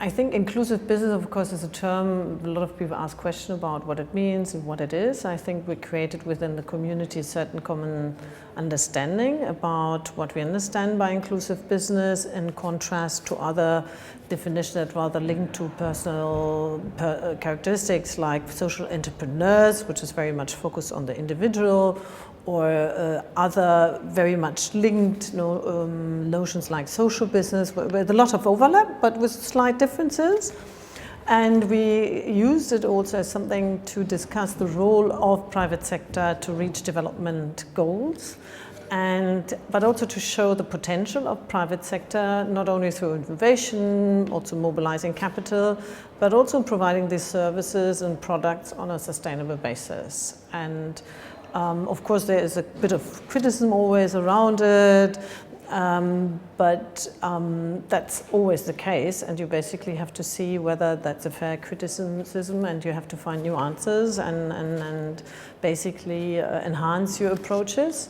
I think inclusive business, of course, is a term a lot of people ask questions about what it means and what it is. I think we created within the community a certain common understanding about what we understand by inclusive business, in contrast to other definitions that rather link to personal characteristics like social entrepreneurs, which is very much focused on the individual, or other very much linked notions like social business, with a lot of overlap, but with slight differences. And we used it also as something to discuss the role of private sector to reach development goals, but also to show the potential of private sector, not only through innovation, also mobilizing capital, but also providing these services and products on a sustainable basis. And of course, there is a bit of criticism always around it, but that's always the case, and you basically have to see whether that's a fair criticism, and you have to find new answers and basically enhance your approaches.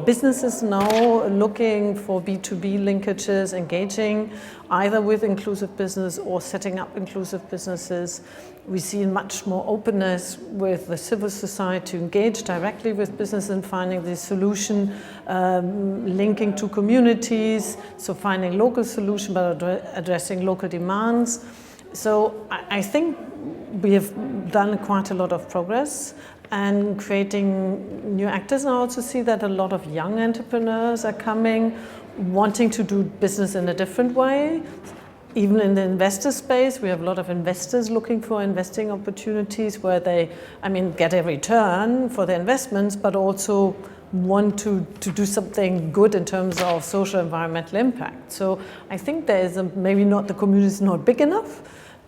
Businesses now looking for B2B linkages, engaging either with inclusive business or setting up inclusive businesses. We see much more openness with the civil society to engage directly with business and finding the solution, linking to communities, so finding local solution but addressing local demands. So I think we have done quite a lot of progress and creating new actors. And I also see that a lot of young entrepreneurs are coming, wanting to do business in a different way. Even in the investor space, we have a lot of investors looking for investing opportunities where they, get a return for their investments, but also want to do something good in terms of social environmental impact. So I think there is maybe not, the community is not big enough,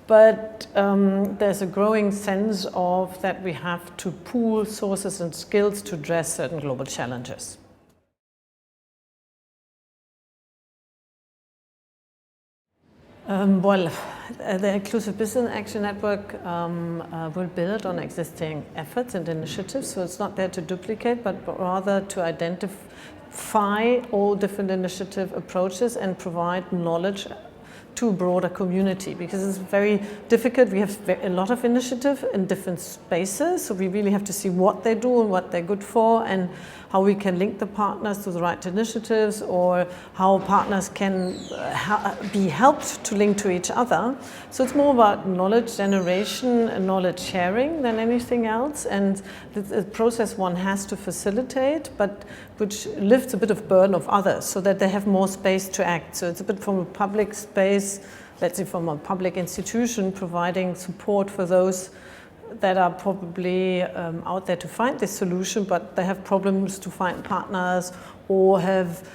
but there's a growing sense of that we have to pool sources and skills to address certain global challenges. Well, the Inclusive Business Action Network will build on existing efforts and initiatives, so it's not there to duplicate, but rather to identify all different initiative approaches and provide knowledge to a broader community, because it's very difficult. We have a lot of initiative in different spaces, so we really have to see what they do and what they're good for, and how we can link the partners to the right initiatives, or how partners can be helped to link to each other. So it's more about knowledge generation and knowledge sharing than anything else, and the process one has to facilitate, but which lifts a bit of burden of others so that they have more space to act. So it's a bit from a public space, let's say from a public institution, providing support for those that are probably out there to find this solution, but they have problems to find partners, or have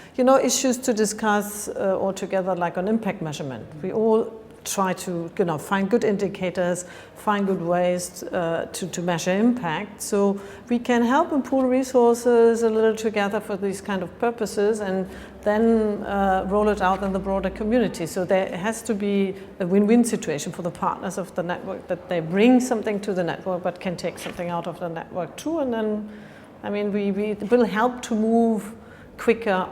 issues to discuss altogether, like on impact measurement. We all try to find good indicators, find good ways to measure impact, so we can help and pool resources a little together for these kind of purposes, and then roll it out in the broader community. So there has to be a win-win situation for the partners of the network, that they bring something to the network but can take something out of the network too, and then we will help to move quicker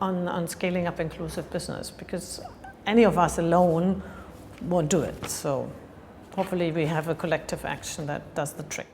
on scaling up inclusive business, because any of us alone won't do it. So hopefully we have a collective action that does the trick.